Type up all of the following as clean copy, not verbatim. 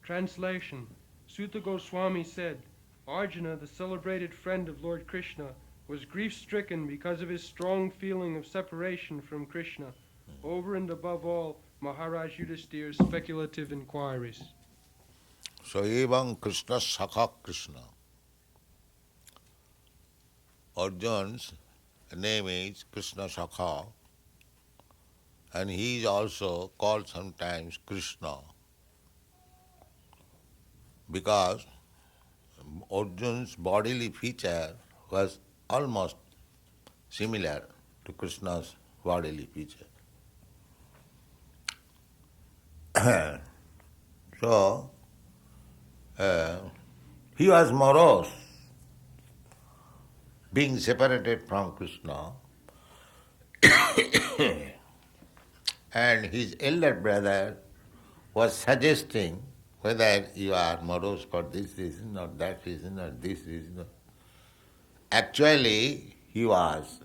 Translation. Suta Goswami said, Arjuna, the celebrated friend of Lord Krishna, was grief-stricken because of his strong feeling of separation from Krishna, over and above all Maharaj Yudhisthira's speculative inquiries. So evam Krishna Sakha Krishna. Arjun's name is Krishna Sakha, and he is also called sometimes Krishna because Arjun's bodily feature was almost similar to Krishna's bodily feature. So, uh, he was morose, being separated from Krishna, and his elder brother was suggesting whether you are morose for this reason or that reason or this reason. Actually, he was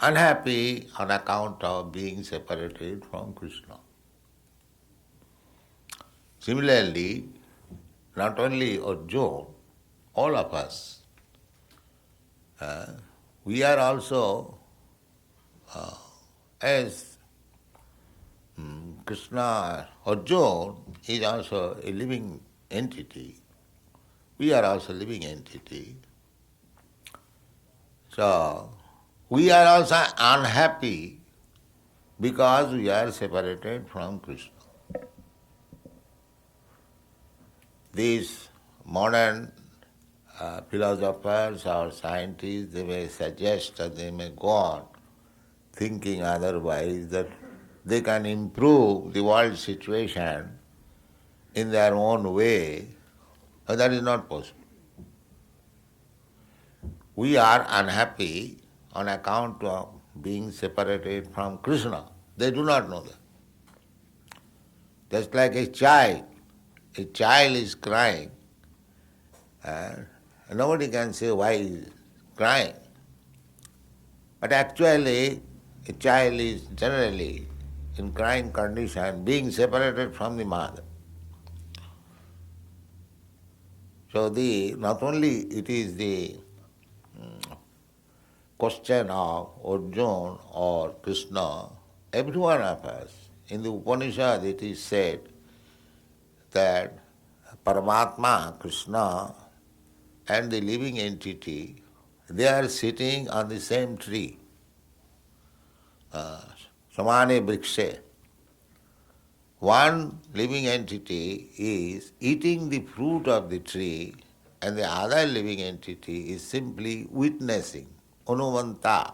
unhappy on account of being separated from Krishna. Similarly, not only Arjuna, all of us, we are also, as Krishna, Arjuna is also a living entity. We are also living entity. So, we are also unhappy because we are separated from Krishna. These modern philosophers or scientists, they may suggest or they may go on thinking otherwise that they can improve the world situation in their own way, but that is not possible. We are unhappy on account of being separated from Krishna. They do not know that. Just like a child is crying, and nobody can say why he is crying. But actually, a child is generally in crying condition, being separated from the mother. So not only it is the question of Arjuna or Krishna, every one of us, in the Upanishad it is said that Paramatma, Krishna, and the living entity, they are sitting on the same tree, Samane Vrikshe. One living entity is eating the fruit of the tree, and the other living entity is simply witnessing, Anuvanta.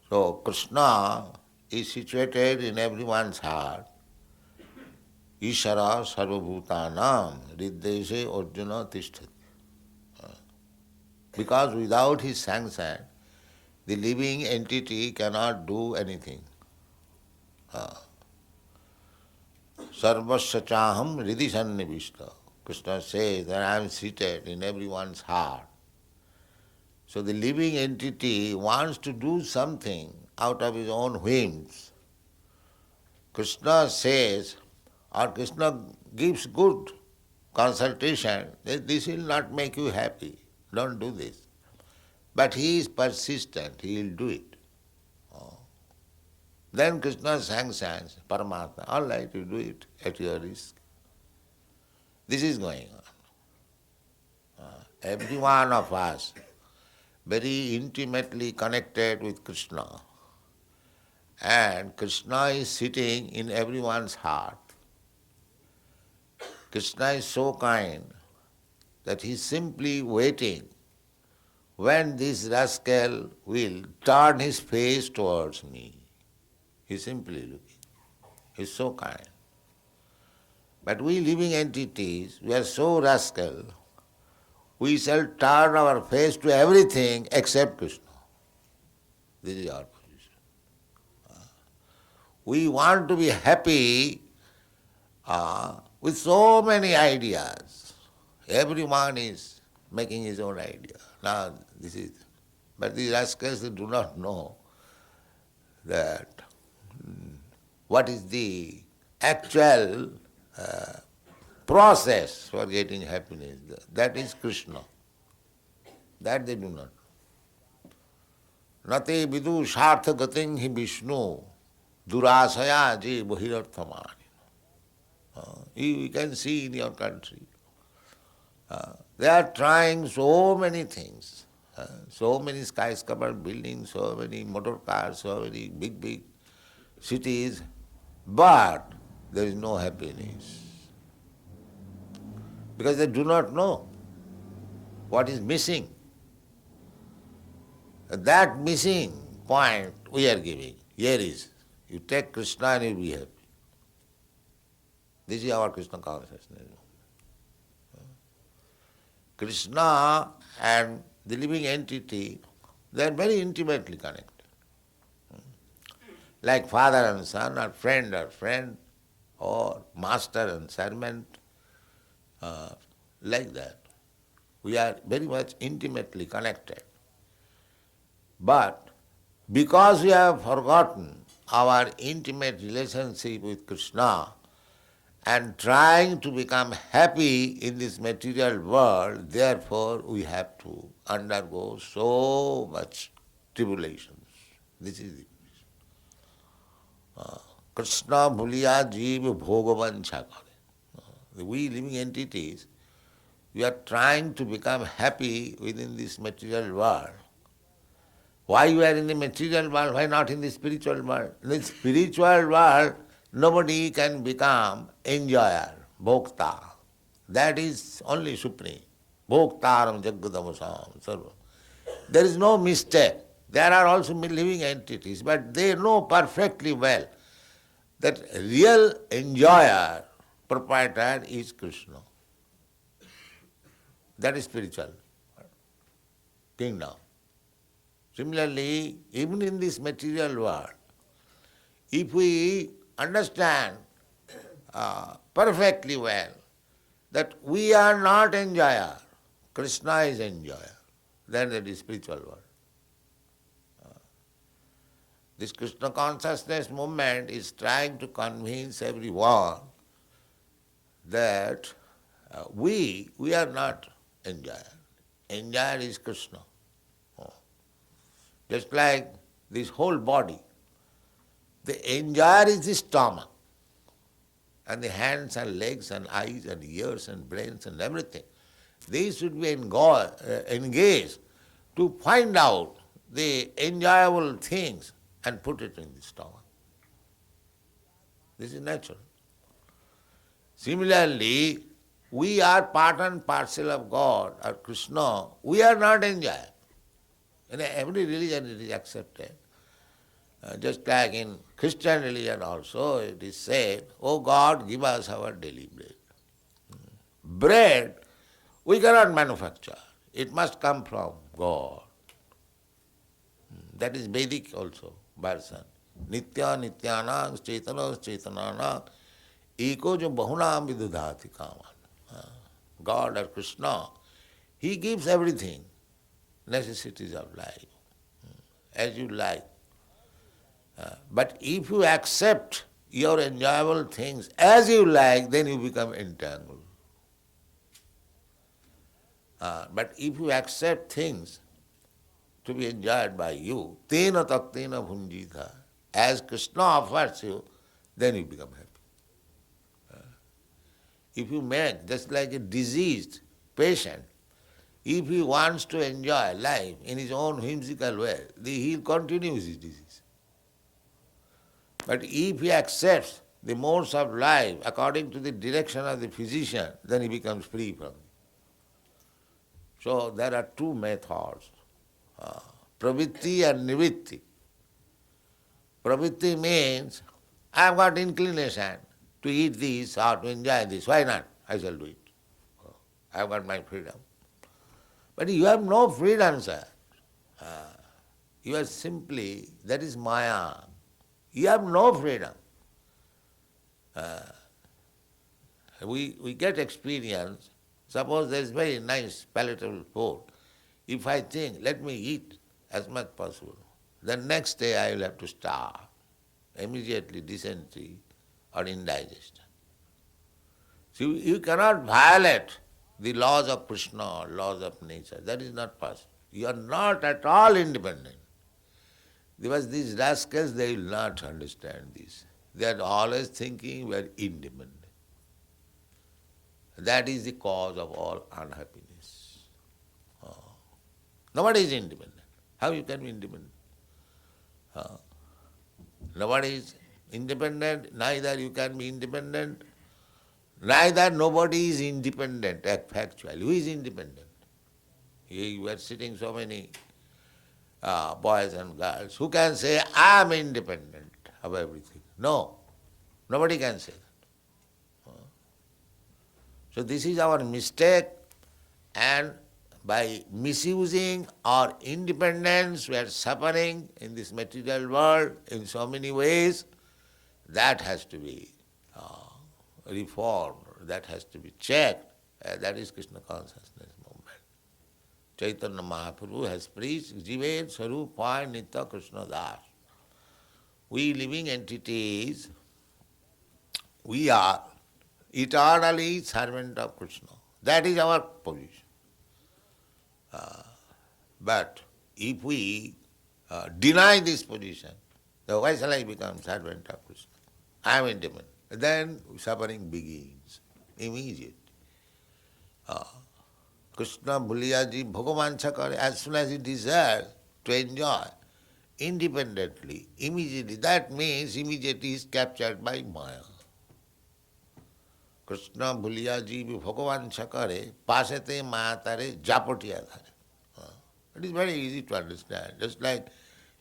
So Krishna is situated in everyone's heart. Ishara sarvabhutanam riddeshe arjuna tishtati. Because without his sanction, the living entity cannot do anything. Sarvasya chaham riddhi sannivishta. Krishna says that I am seated in everyone's heart. So the living entity wants to do something out of his own whims. Krishna says, or Krishna gives good consultation, that this will not make you happy. Don't do this. But he is persistent, he will do it. Then Krishna sanctions, Paramatma, all right, you do it at your risk. This is going on. Every one of us very intimately connected with Krishna. And Krishna is sitting in everyone's heart. Krishna is so kind that he is simply waiting when this rascal will turn his face towards me. He is simply looking. He is so kind. But we living entities, we are so rascal, we shall turn our face to everything except Krishna. This is our position. We want to be happy with so many ideas. Everyone is making his own idea. Now this is, but these rascals do not know that what is the actual process for getting happiness. That is Krishna. That they do not. Nate vidu sartha gatin hi Vishnu durasaya je bahirarthamani. You can see in your country. They are trying so many things, so many skyscraper buildings, so many motor cars, so many big cities, but there is no happiness. Because they do not know what is missing. That missing point we are giving. Here is, you take Krishna and you will be happy. This is our Krishna consciousness. Krishna and the living entity, they are very intimately connected. Like father and son, or friend, or master and servant, like that. We are very much intimately connected. But because we have forgotten our intimate relationship with Krishna and trying to become happy in this material world, therefore we have to undergo so much tribulations. This is it. Krishna bhuliya jiva bhogavancha kare. We living entities, we are trying to become happy within this material world. Why you are in the material world, why not in the spiritual world? In the spiritual world, nobody can become enjoyer, bhokta. That is only supreme. Bhoktaram jagadamasam sarva. There is no mistake. There are also living entities, but they know perfectly well that real enjoyer, proprietor is Krishna. That is spiritual kingdom. Similarly, even in this material world, if we understand perfectly well that we are not enjoyer, Krishna is enjoyer, then that is spiritual world. This Krishna consciousness movement is trying to convince everyone that we are not enjoyer. Enjoyer is Krishna. Just like this whole body. The enjoyer is the stomach, and the hands and legs and eyes and ears and brains and everything. These should be engaged to find out the enjoyable things and put it in the stomach. This is natural. Similarly, we are part and parcel of God or Krishna. We are not enjoyer. In every religion it is accepted. Just like in Christian religion also it is said, "Oh God, give us our daily bread." Bread we cannot manufacture. It must come from God. That is Vedic also version. Nitya nityanang chaitana chaitananang eko jo bahunam vidudhati kaman. God or Krishna, He gives everything, necessities of life, as you like. But if you accept your enjoyable things as you like, then you become entangled. But if you accept things to be enjoyed by you, tena taktena bhunjita, as Krishna offers you, then you become happy. If you make, just like a diseased patient, if he wants to enjoy life in his own whimsical way, he will continue his disease. But if he accepts the modes of life according to the direction of the physician, then he becomes free from it. So there are two methods, pravritti and nivritti. Pravritti means, I have got inclination to eat this or to enjoy this, why not? I shall do it. I have got my freedom. But you have no freedom, sir. You are simply, that is Maya. You have no freedom. We get experience. Suppose there is very nice palatable food. If I think, let me eat as much possible, then next day I will have to starve. immediately dysentery or indigestion. So you cannot violate the laws of Krishna or laws of nature. That is not possible. You are not at all independent. Because these rascals, they will not understand this. They are always thinking we are independent. That is the cause of all unhappiness. Nobody is independent. How you can be independent? Nobody is independent, neither you can be independent, neither nobody is independent factually. Who is independent? Here you are sitting so many boys and girls. Who can say, I am independent of everything? No, nobody can say that. So this is our mistake, and by misusing our independence, we are suffering in this material world in so many ways. That has to be reformed, that has to be checked. That is Krishna consciousness movement. Chaitanya Mahaprabhu has preached, Jivet Sarupa Nitya Krishna Das. We living entities, we are eternally servant of Krishna. That is our position. But if we deny this position, then why shall I become servant of Krishna? I am independent. Then suffering begins immediately. Krishna Bhuliyaji Bhagavancha kare, as soon as he desires to enjoy independently, immediately, that means immediately he is captured by Maya. Krishna Bhuliyaji Bhagavancha kare, pasate mayatare japotiya dhare. It is very easy to understand. Just like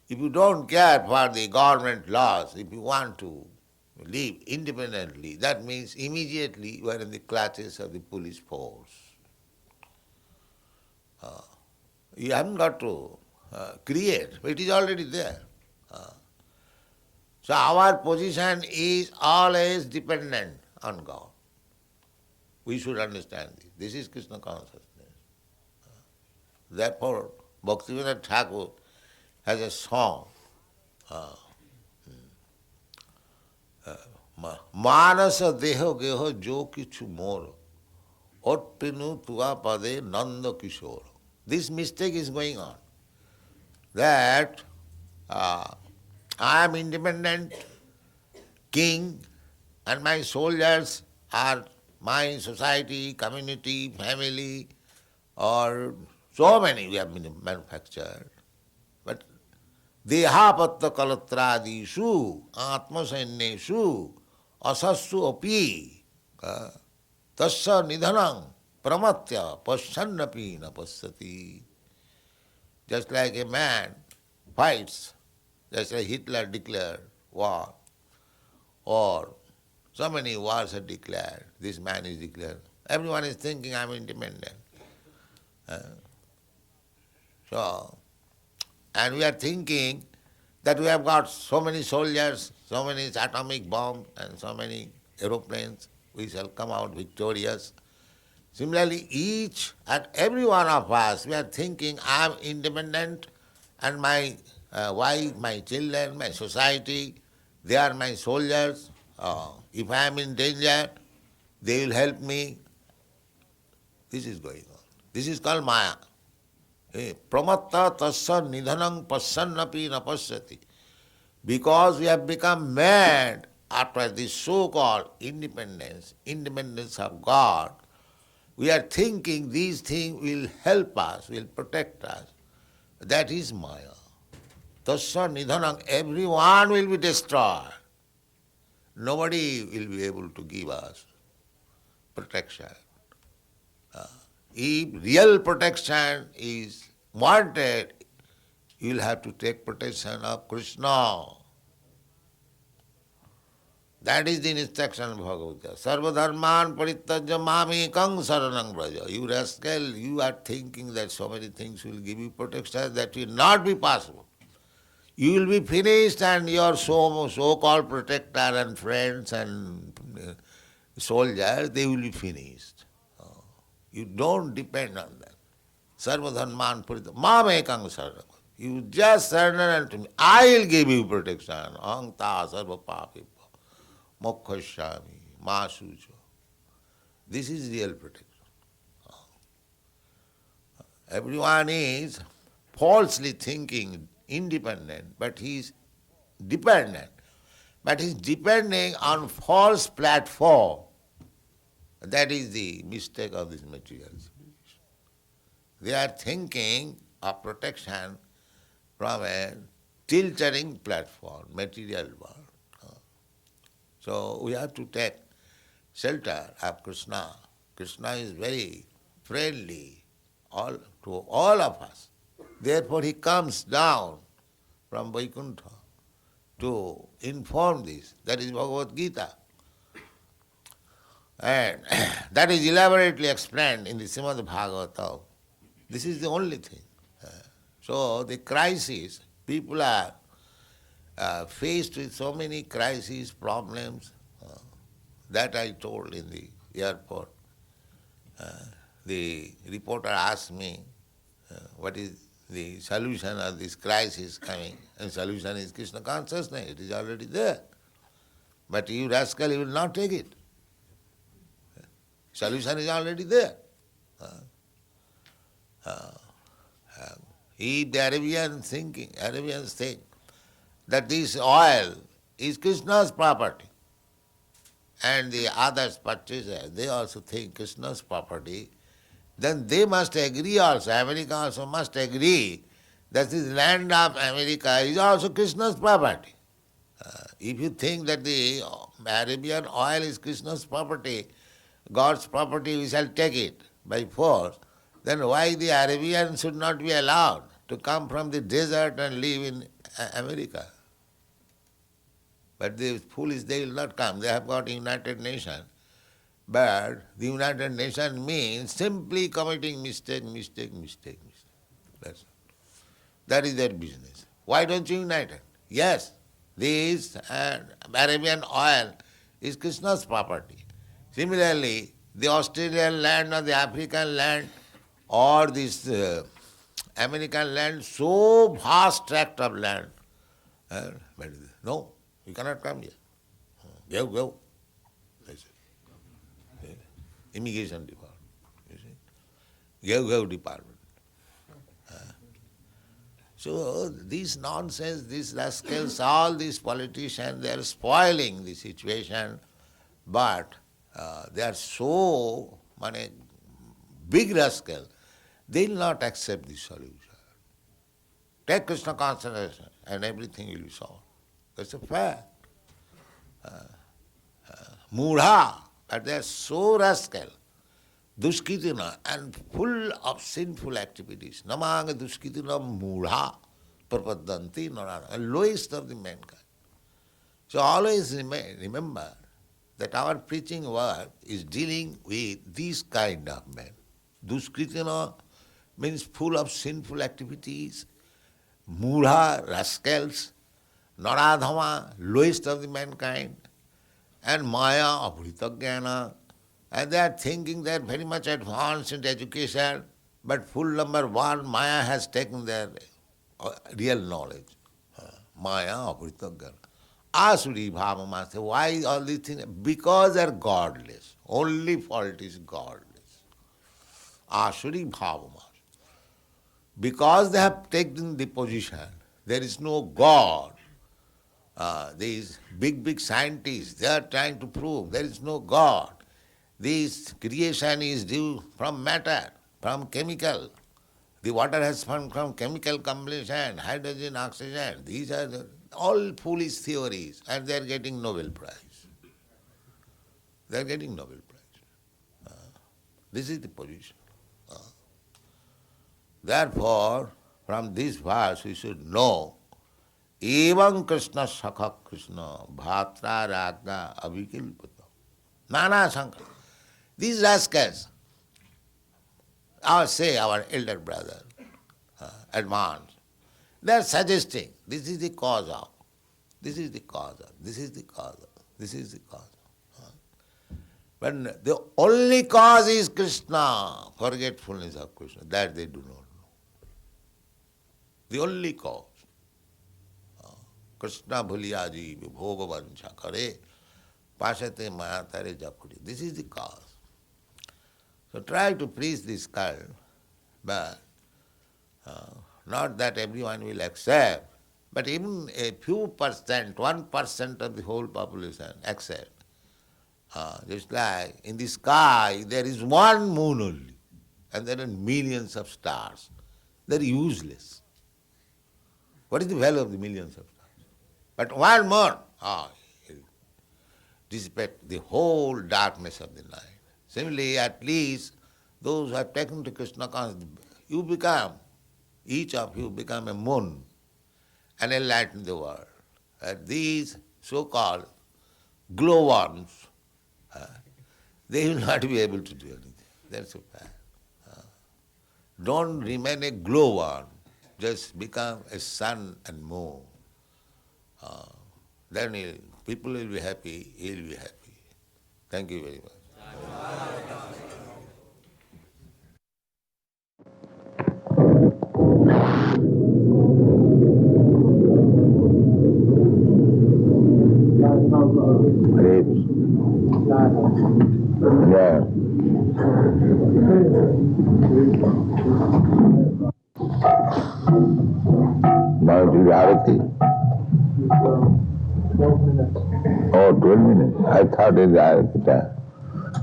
if you don't care for the government laws, if you want to live independently, that means immediately you are in the clutches of the police force. You haven't got to create, it is already there. So our position is always dependent on God. We should understand this. This is Krishna consciousness. Therefore, Bhaktivinoda Thakur has a song, Manasa deho geho jo kichu mor, ottinu tua pade nanda kishore. This mistake is going on, that I am independent king and my soldiers are my society, community, family, or so many we have been manufactured. But dehapatta kalatradishu atmasainyeshu asassu api tasya nidhanam pramatya pasyannapi na pasyati. Just like a man fights, just like Hitler declared war, or so many wars are declared, this man is declared. Everyone is thinking I am independent. And we are thinking that we have got so many soldiers, so many atomic bombs, and so many aeroplanes, we shall come out victorious. Similarly, each and every one of us, we are thinking I am independent and my wife, my children, my society, they are my soldiers. If I am in danger, they will help me. This is going on. This is called Maya. Pramatta tasya nidhanam pasyannapi na pasyati. Because we have become mad after this so-called independence of God, we are thinking these things will help us, will protect us. That is Maya. Tasya nidhanam, everyone will be destroyed. Nobody will be able to give us protection. If real protection is wanted, you will have to take protection of Krishna. That is the instruction of Bhagavad Gita. Sarva dharman parityajya mamekam saranam braja. You rascal, you are thinking that so many things will give you protection. That will not be possible. You will be finished and your so-called protector and friends and soldiers, they will be finished. You don't depend on them. Sarva dharman parityajya mamekam saranam. You just surrender unto me. I will give you protection. Ahanta sarva papipa. Mokkhashami. Masucho. This is real protection. Everyone is falsely thinking independent, but he is dependent. But he is depending on false platform. That is the mistake of this material civilization. They are thinking of protection from a tilting platform, material world. So we have to take shelter of Krishna. Krishna is very friendly to all of us. Therefore he comes down from Vaikuntha to inform this. That is Bhagavad Gita. And that is elaborately explained in the Srimad Bhagavatam. This is the only thing. So the crisis, people are faced with so many crises, problems, that I told in the airport. The reporter asked me, what is the solution of this crisis coming? And solution is Krishna consciousness, it is already there. But you rascal, you will not take it. Solution is already there. If the Arabians think that this oil is Krishna's property, and the others purchasers, they also think Krishna's property, then they must agree also, America also must agree that this land of America is also Krishna's property. If you think that the Arabian oil is Krishna's property, God's property, we shall take it by force, then why the Arabians should not be allowed to come from the desert and live in America? But the foolish, they will not come. They have got United Nations. But the United Nations means simply committing mistake. That's all. That is their business. Why don't you unite it? Yes, this Arabian oil is Krishna's property. Similarly, the Australian land or the African land or this American land, so vast tract of land. But no, you cannot come here. Go. Immigration department. You see? Go department. So this nonsense, these rascals, all these politicians, they are spoiling the situation, but they are so big rascal, they will not accept this solution. Take Krishna consciousness and everything will be solved. That's a fact. Mudha, but they are so rascal, duskitina, and full of sinful activities. Namanga duskitina mudha prapadanti narana, lowest of the mankind. So always remember that our preaching work is dealing with these kind of men. Duskritina means full of sinful activities, mudha, rascals, naradhama, lowest of the mankind, and maya, abhritagana, and they are thinking they are very much advanced in education, but full number one, maya has taken their real knowledge. Maya, abhritagana. Asuri bhavamasa. Why all these things? Because they are godless. Only fault is godless. Asuri bhavamasa. Because they have taken the position, there is no God. These big scientists, they are trying to prove there is no God. This creation is due from matter, from chemical. The water has come from chemical combination, hydrogen, oxygen. These are all foolish theories, and they are getting Nobel Prize. They are getting Nobel Prize. This is the position. Therefore, from this verse we should know, Evam Krishna Sakha Krishna Bhatra Ragna Avikilpata. Nana Sankara. These rascals, our elder brother, advanced, they are suggesting this is the cause of, this is the cause of, this is the cause of, this is the cause of. But the only cause is Krishna, forgetfulness of Krishna. That they do not know. the only cause. Krishna bhuliya jeev bhoga vancha kare pasate maya tare japudi. This is the cause. So try to preach this cult, but not that everyone will accept, but even a few percent, 1% of the whole population accept. Just like in the sky there is one moon only, and there are millions of stars. They are useless. What is the value of the millions of stars? But one moon, it dissipate the whole darkness of the night. Similarly, at least those who have taken to Krishna consciousness, each of you become a moon and enlighten the world. These so-called glowworms, they will not be able to do anything. That's so bad. Don't remain a glowworm, just become a sun and moon. Then people will be happy, he will be happy. Thank you very much. Yeah. Now it will be Arati. 12 minutes. I thought it was Arati time.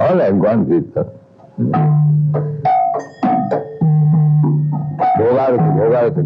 All I want is Bhogarati.